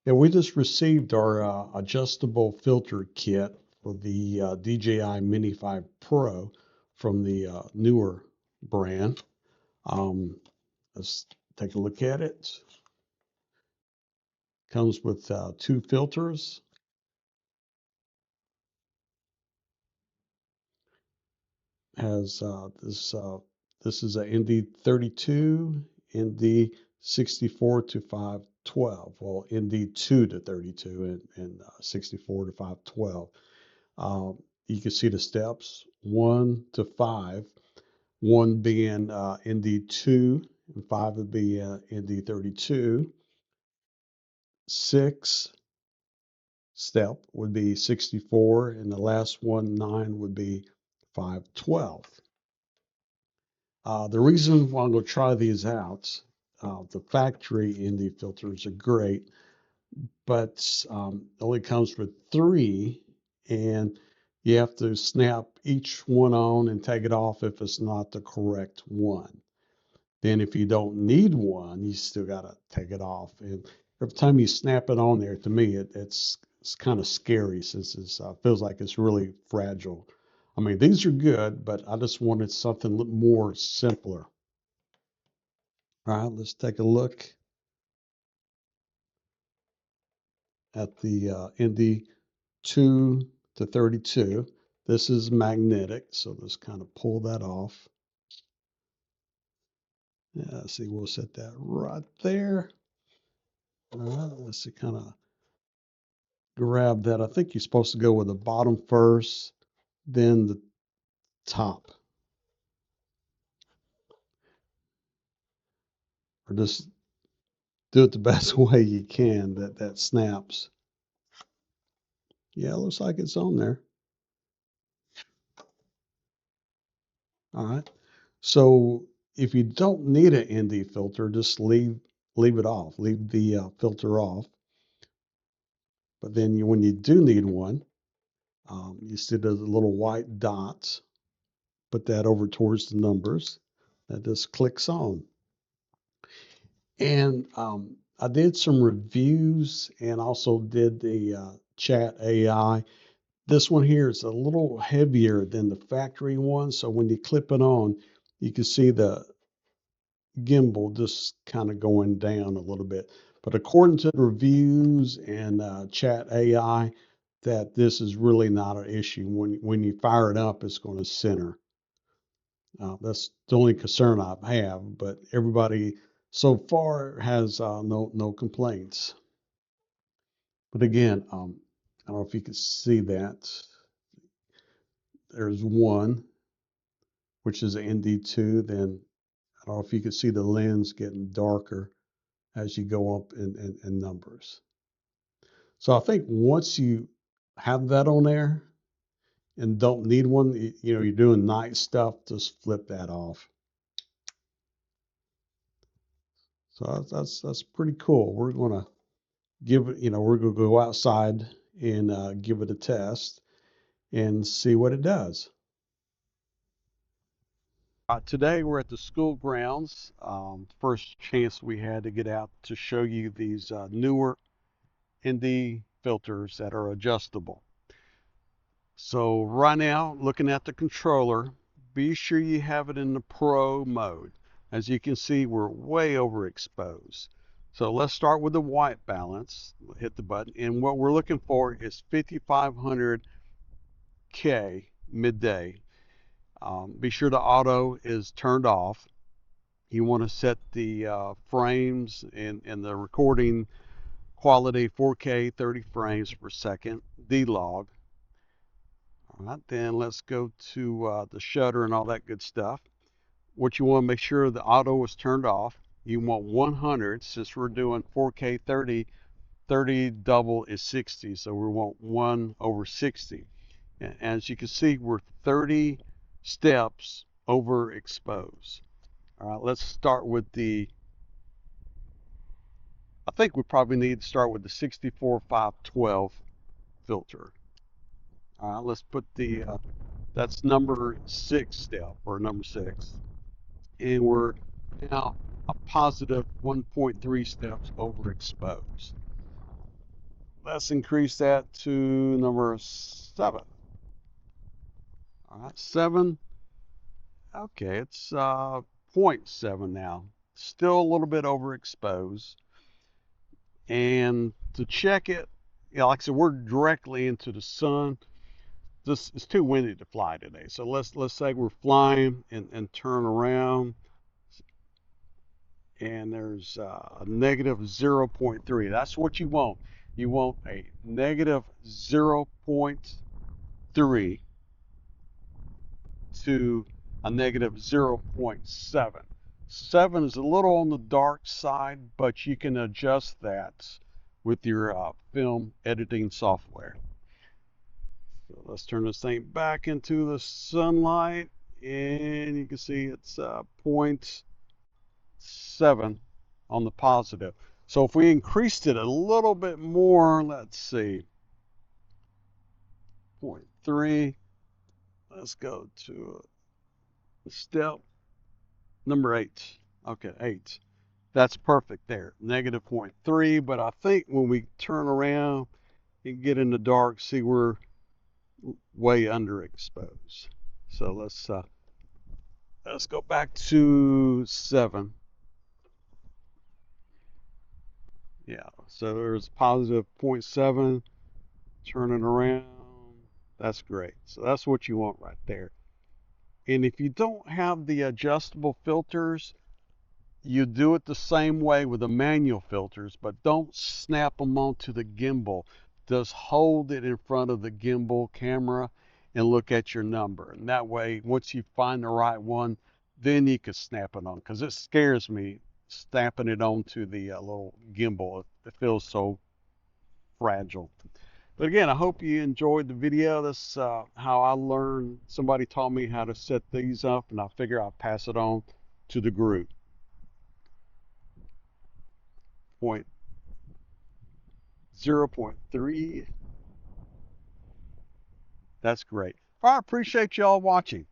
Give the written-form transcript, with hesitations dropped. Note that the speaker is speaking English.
Yeah, we just received our adjustable filter kit for the DJI Mini 5 Pro from the NEEWER brand. Let's take a look at it. Comes with two filters. Has this is a ND32, ND64 to 512. Well, ND2 to 32 and 64 to 512. You can see the steps 1 to 5, 1 being ND2 and 5 would be ND32. 6 step would be 64, and the last one, 9, would be 512. The reason why I'm going to try these out, the factory ND filters are great, but it only comes with 3, and you have to snap each one on and take it off if it's not the correct one. Then if you don't need one, you still got to take it off. And every time you snap it on there, to me, it's kind of scary since it feels like it's really fragile. I mean, these are good, but I just wanted something a little more simpler. All right, let's take a look at the ND2 to 32. This is magnetic, so just kind of pull that off. Yeah, see, we'll set that right there. All right, let's see, kind of grab that. I think you're supposed to go with the bottom first, then the top. Or just do it the best way you can that snaps. Yeah, it looks like it's on there. All right. So if you don't need an ND filter, just leave it off. Leave the filter off. But then when you do need one, you see the little white dots. Put that over towards the numbers. That just clicks on. And I did some reviews and also did the chat AI. This one here is a little heavier than the factory one. So when you clip it on, you can see the gimbal just kind of going down a little bit. But according to the reviews and chat AI, that this is really not an issue. When you fire it up, it's going to center. That's the only concern I have, but everybody so far has no complaints. But again, I don't know if you can see that. There's one, which is ND2. Then I don't know if you can see the lens getting darker as you go up in numbers. So I think once you have that on there and don't need one, you know, you're doing night stuff, just flip that off. So that's pretty cool. We're gonna give it, you know, we're gonna go outside and give it a test and see what it does. Today we're at the school grounds. First chance we had to get out to show you these newer ND filters that are adjustable. So right now, looking at the controller, be sure you have it in the Pro mode. As you can see, we're way overexposed. So let's start with the white balance. Hit the button, and what we're looking for is 5500 K midday. Be sure the auto is turned off. You want to set the frames and the recording quality 4K 30 frames per second, D-Log. All right, then let's go to the shutter and all that good stuff. What you want to make sure the auto is turned off. You want 100, since we're doing 4K 30, 30 double is 60, so we want 1 over 60. And as you can see, we're 30 steps overexposed. All right, let's start with I think we probably need to start with the 64-512 filter. All right, let's put that's number 6 step, or number 6. And we're now a positive 1.3 steps overexposed. let's increase that to number 7. All right, 7. Okay, it's 0.7 now. Still a little bit overexposed. And to check it, like I said, we're directly into the sun. This is too windy to fly today. So let's say we're flying and turn around, and there's a negative 0.3. That's what you want. You want a negative 0.3 to a negative 0.7. 7 is a little on the dark side, but you can adjust that with your film editing software. So let's turn this thing back into the sunlight, and you can see it's 0.7 on the positive. So if we increased it a little bit more, let's see, 0.3, let's go to step number 8. Okay, 8. That's perfect there, negative 0.3. But I think when we turn around and get in the dark, see, we're way underexposed. So let's go back to 7. Yeah, so there's positive 0.7, turning around. That's great. So that's what you want right there. And if you don't have the adjustable filters, you do it the same way with the manual filters, but don't snap them onto the gimbal. Just hold it in front of the gimbal camera and look at your number. And that way, once you find the right one, then you can snap it on. Because it scares me snapping it onto the little gimbal. It feels so fragile. But again, I hope you enjoyed the video. That's how I learned. Somebody taught me how to set these up, and I figure I'll pass it on to the group. 0.3. That's great. I appreciate y'all watching.